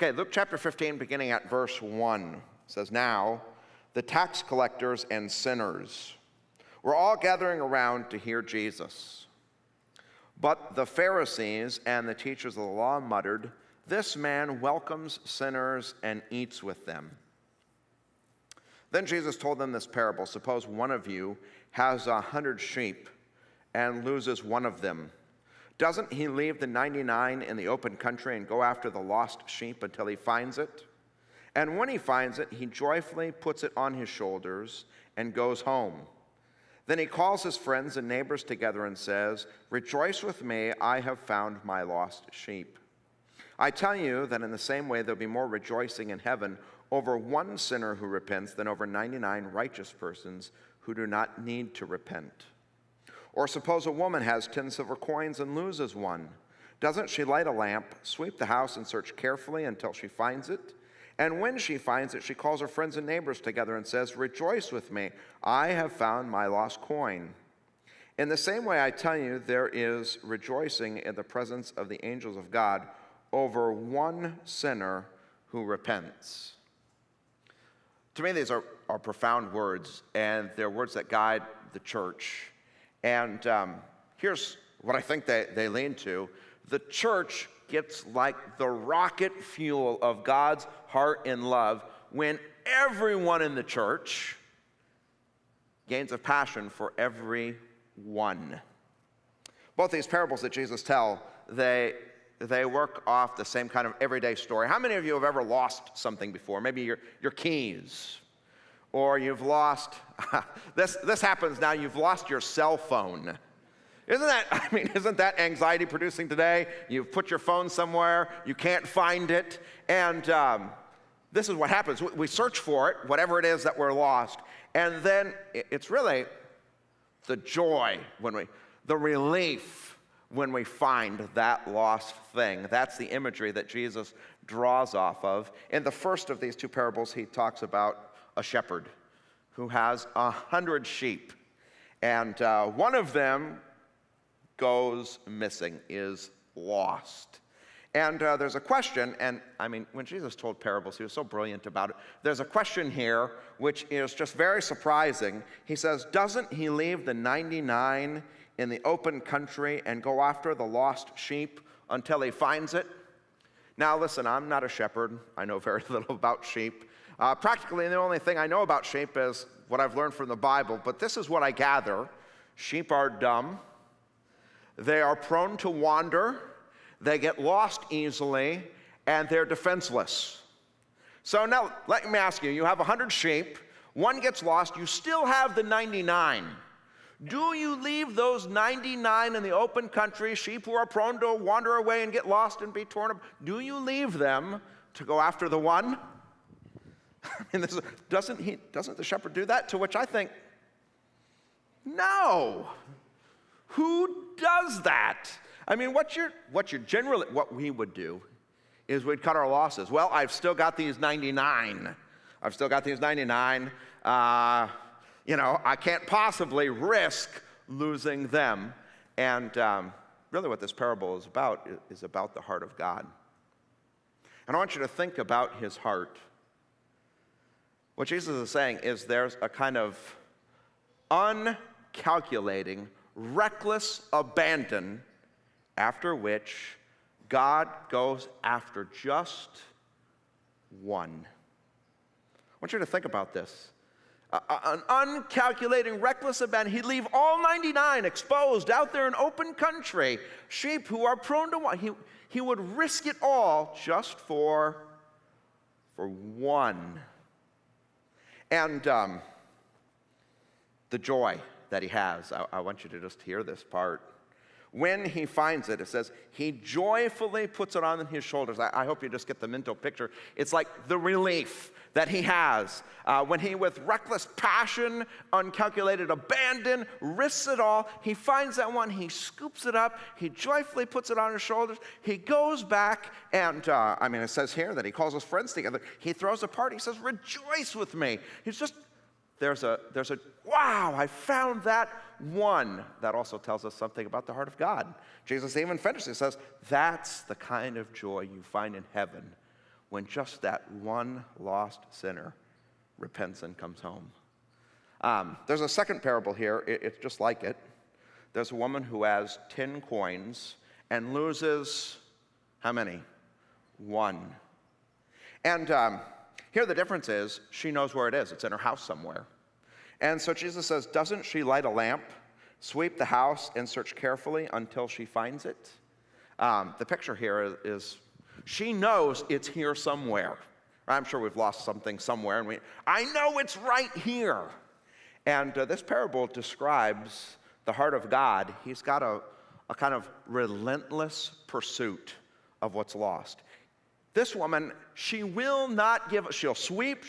Okay, Luke chapter 15, beginning at verse 1, says, "Now the tax collectors and sinners were all gathering around to hear Jesus. But the Pharisees and the teachers of the law muttered, 'This man welcomes sinners and eats with them.' Then Jesus told them this parable. 'Suppose one of you has 100 sheep and loses one of them. Doesn't he leave the 99 in the open country and go after the lost sheep until he finds it? And when he finds it, he joyfully puts it on his shoulders and goes home. Then he calls his friends and neighbors together and says, "Rejoice with me, I have found my lost sheep." I tell you that in the same way there'll be more rejoicing in heaven over one sinner who repents than over 99 righteous persons who do not need to repent. Or suppose a woman has 10 silver coins and loses one. Doesn't she light a lamp, sweep the house, and search carefully until she finds it? And when she finds it, she calls her friends and neighbors together and says, "Rejoice with me, I have found my lost coin." In the same way, I tell you, there is rejoicing in the presence of the angels of God over one sinner who repents. To me, these are profound words, and they're words that guide the church. And here's what I think they lean to. The church gets like the rocket fuel of God's heart and love when everyone in the church gains a passion for everyone. Both these parables that Jesus tells, they work off the same kind of everyday story. How many of you have ever lost something before? Maybe your keys, or you've lost, this happens now, you've lost your cell phone. Isn't that anxiety producing today? You've put your phone somewhere, you can't find it, and this is what happens. We search for it, whatever it is that we're lost, and then it's really the joy, the relief when we find that lost thing. That's the imagery that Jesus draws off of. In the first of these two parables, he talks about a shepherd who has 100 sheep, and one of them goes missing, is lost. And there's a question, and when Jesus told parables, he was so brilliant about it. There's a question here which is just very surprising. He says, "Doesn't he leave the 99 in the open country and go after the lost sheep until he finds it?" Now listen, I'm not a shepherd. I know very little about sheep. Practically the only thing I know about sheep is what I've learned from the Bible, but this is what I gather. Sheep are dumb. They are prone to wander. They get lost easily, and they're defenseless. So now let me ask you, you have 100 sheep, one gets lost, you still have the 99. Do you leave those 99 in the open country, sheep who are prone to wander away and get lost and be torn up? Do you leave them to go after the one? Doesn't the shepherd do that? To which I think, no. Who does that? What we would do is we'd cut our losses. Well, I've still got these 99. I can't possibly risk losing them. And really what this parable is about the heart of God. And I want you to think about his heart. What Jesus is saying is there's a kind of uncalculating, reckless abandon after which God goes after just one. I want you to think about this. An uncalculating, reckless abandon. He'd leave all 99 exposed out there in open country, sheep who are prone to wander. He would risk it all just for one. And the joy that he has, I want you to just hear this part. When he finds it, it says, he joyfully puts it on his shoulders. I hope you just get the mental picture. It's like the relief that he has when he, with reckless passion, uncalculated abandon, risks it all. He finds that one, he scoops it up, he joyfully puts it on his shoulders. He goes back and, it says here that he calls his friends together. He throws a party. He says, "Rejoice with me." There's a wow, I found that one. That also tells us something about the heart of God. Jesus even finishes, he says, that's the kind of joy you find in heaven when just that one lost sinner repents and comes home. There's a second parable here. It's just like it. There's a woman who has 10 coins and loses how many? 1. And here the difference is she knows where it is. It's in her house somewhere. And so Jesus says, doesn't she light a lamp, sweep the house, and search carefully until she finds it? The picture here is she knows it's here somewhere. I'm sure we've lost something somewhere, and I know it's right here. And this parable describes the heart of God. He's got a kind of relentless pursuit of what's lost. This woman, she will not give, she'll sweep,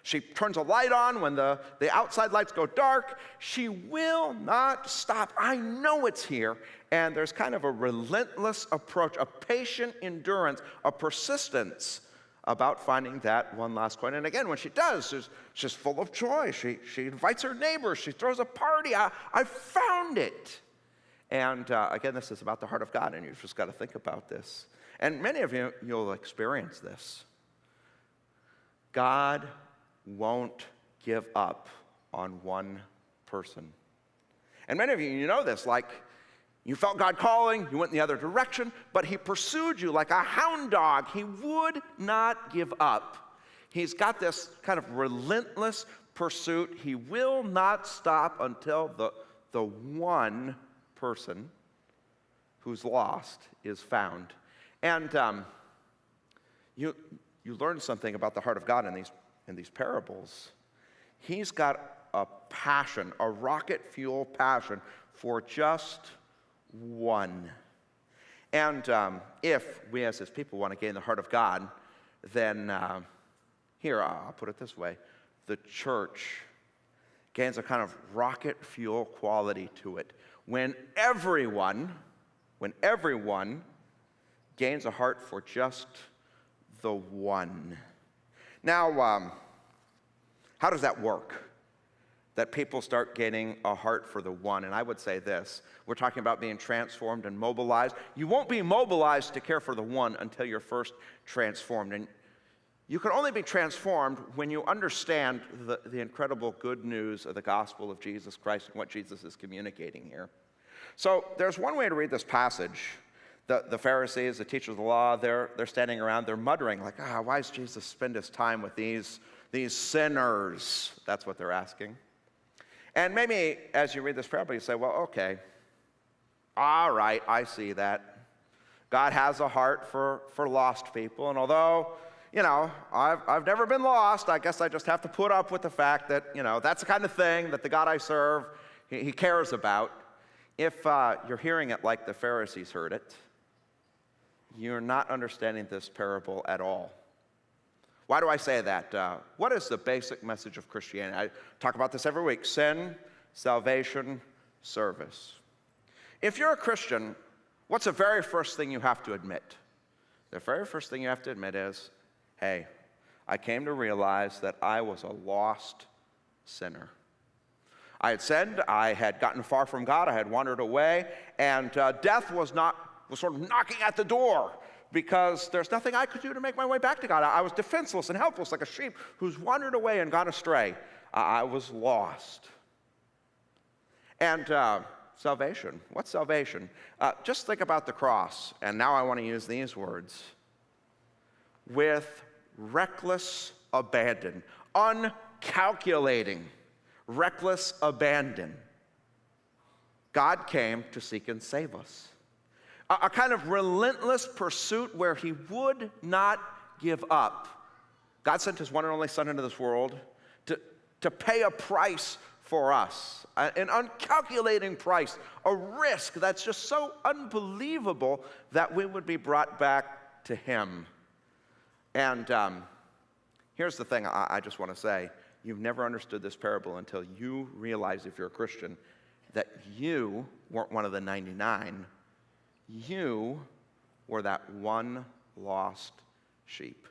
she turns a light on when the outside lights go dark. She will not stop. I know it's here. And there's kind of a relentless approach, a patient endurance, a persistence about finding that one last coin. And again, when she does, she's full of joy. She invites her neighbors. She throws a party. I found it. And again, this is about the heart of God, and you've just got to think about this. And many of you, you'll experience this. God won't give up on one person. And many of you, you know this, like you felt God calling, you went in the other direction, but he pursued you like a hound dog. He would not give up. He's got this kind of relentless pursuit. He will not stop until the one person who's lost is found. And you learn something about the heart of God in these parables. He's got a passion, a rocket fuel passion for just one. And if we as his people want to gain the heart of God, then here, I'll put it this way. The church gains a kind of rocket fuel quality to it. When everyone gains a heart for just the one. Now, how does that work? That people start gaining a heart for the one. And I would say this. We're talking about being transformed and mobilized. You won't be mobilized to care for the one until you're first transformed. And you can only be transformed when you understand the incredible good news of the gospel of Jesus Christ and what Jesus is communicating here. So there's one way to read this passage. The Pharisees, the teachers of the law, they're standing around, they're muttering like, why does Jesus spend his time with these sinners? That's what they're asking. And maybe as you read this parable, you say, well, okay, all right, I see that. God has a heart for lost people, and although, I've never been lost, I guess I just have to put up with the fact that, that's the kind of thing that the God I serve, he cares about. If you're hearing it like the Pharisees heard it, you're not understanding this parable at all. Why do I say that? What is the basic message of Christianity? I talk about this every week. Sin, salvation, service. If you're a Christian, what's the very first thing you have to admit? The very first thing you have to admit is, hey, I came to realize that I was a lost sinner. I had sinned, I had gotten far from God, I had wandered away, and death was sort of knocking at the door because there's nothing I could do to make my way back to God. I was defenseless and helpless like a sheep who's wandered away and gone astray. I was lost. And salvation. What's salvation? Just think about the cross, and now I want to use these words. With reckless abandon, uncalculating, reckless abandon, God came to seek and save us. A kind of relentless pursuit where he would not give up. God sent his one and only Son into this world to pay a price for us, an uncalculating price, a risk that's just so unbelievable that we would be brought back to him. And here's the thing I just want to say. You've never understood this parable until you realize, if you're a Christian, that you weren't one of the 99. You were that one lost sheep.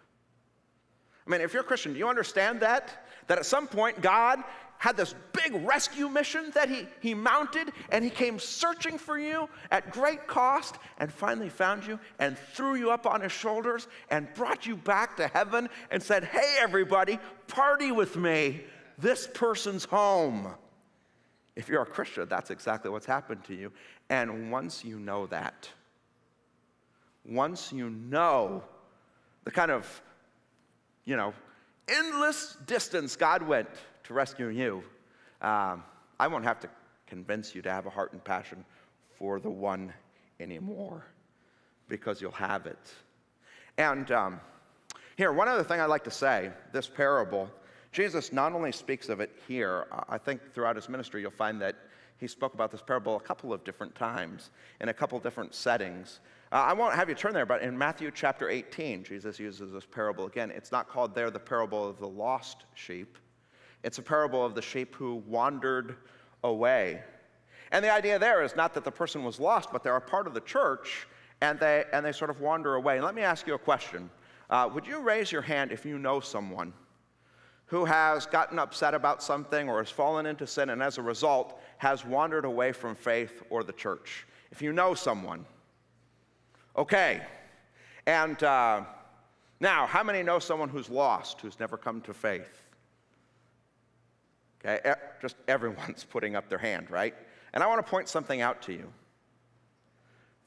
I mean, if you're a Christian, do you understand that? That at some point God had this big rescue mission that he mounted, and he came searching for you at great cost and finally found you and threw you up on his shoulders and brought you back to heaven and said, hey, everybody, party with me. This person's home. If you're a Christian, that's exactly what's happened to you. And once you know that, once you know the kind of, endless distance God went to rescue you, I won't have to convince you to have a heart and passion for the one anymore, because you'll have it. And here, one other thing I'd like to say, this parable, Jesus not only speaks of it here, I think throughout his ministry you'll find that he spoke about this parable a couple of different times in a couple different settings. I won't have you turn there, but in Matthew chapter 18, Jesus uses this parable again. It's not called there the parable of the lost sheep. It's a parable of the sheep who wandered away. And the idea there is not that the person was lost, but they're a part of the church, and they sort of wander away. And let me ask you a question. Would you raise your hand if you know someone who has gotten upset about something or has fallen into sin and as a result has wandered away from faith or the church? If you know someone. Okay. And now, how many know someone who's lost, who's never come to faith? Okay, just everyone's putting up their hand, right? And I want to point something out to you.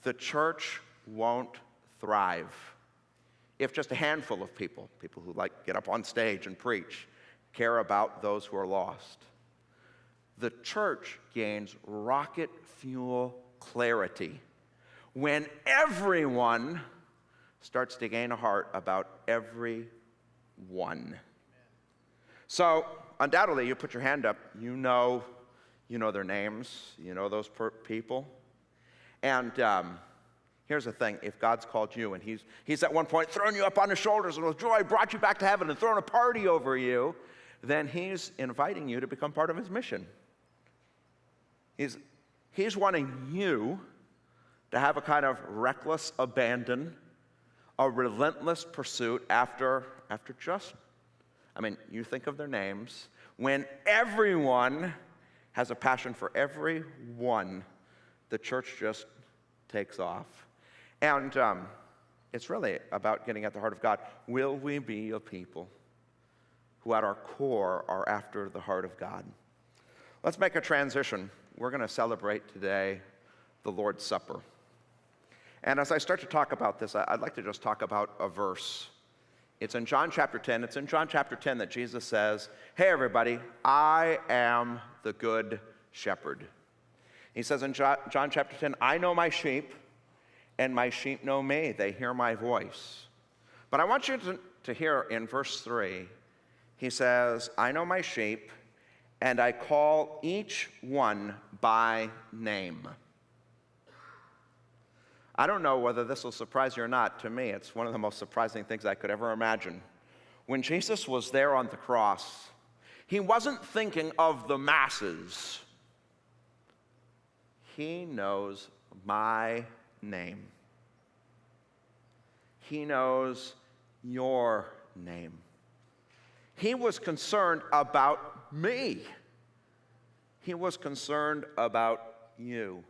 The church won't thrive if just a handful of people who get up on stage and preach, care about those who are lost. The church gains rocket fuel clarity when everyone starts to gain a heart about everyone. So, undoubtedly, you put your hand up, you know their names, you know those people. And here's the thing, if God's called you and he's at one point thrown you up on his shoulders and with joy brought you back to heaven and thrown a party over you, then he's inviting you to become part of his mission. He's wanting you to have a kind of reckless abandon, a relentless pursuit after you think of their names, when everyone has a passion for everyone, the church just takes off. And it's really about getting at the heart of God. Will we be a people who at our core are after the heart of God? Let's make a transition. We're going to celebrate today the Lord's Supper. And as I start to talk about this, I'd like to just talk about a verse. It's in John chapter 10. It's in John chapter 10 that Jesus says, hey, everybody, I am the good shepherd. He says in John chapter 10, I know my sheep, and my sheep know me. They hear my voice. But I want you to hear in verse 3, he says, I know my sheep, and I call each one by name. I don't know whether this will surprise you or not. To me, it's one of the most surprising things I could ever imagine. When Jesus was there on the cross, he wasn't thinking of the masses. He knows my name. He knows your name. He was concerned about me. He was concerned about you.